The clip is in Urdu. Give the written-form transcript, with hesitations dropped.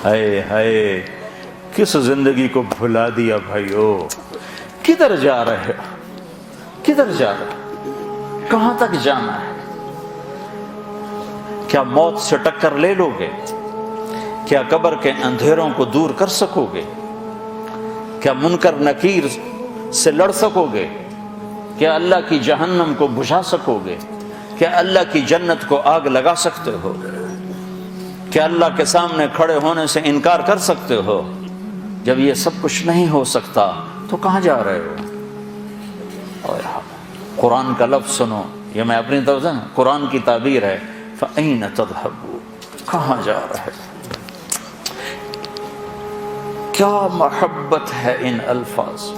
ہائے ہائے کس زندگی کو بھلا دیا بھائیو، کدھر جا رہے ہو، کدھر جا رہے ہو، کہاں تک جانا ہے؟ کیا موت سے ٹکر لے لو گے؟ کیا قبر کے اندھیروں کو دور کر سکو گے؟ کیا منکر نکیر سے لڑ سکو گے؟ کیا اللہ کی جہنم کو بجھا سکو گے؟ کیا اللہ کی جنت کو آگ لگا سکتے ہو؟ کیا اللہ کے سامنے کھڑے ہونے سے انکار کر سکتے ہو؟ جب یہ سب کچھ نہیں ہو سکتا تو کہاں جا رہے ہو؟ اور قرآن کا لفظ سنو، یہ میں اپنی طرف سے قرآن کی تعبیر ہے، فَأَيْنَ تَذْهَبُونَ، کہاں جا رہے ہو؟ کیا محبت ہے ان الفاظ،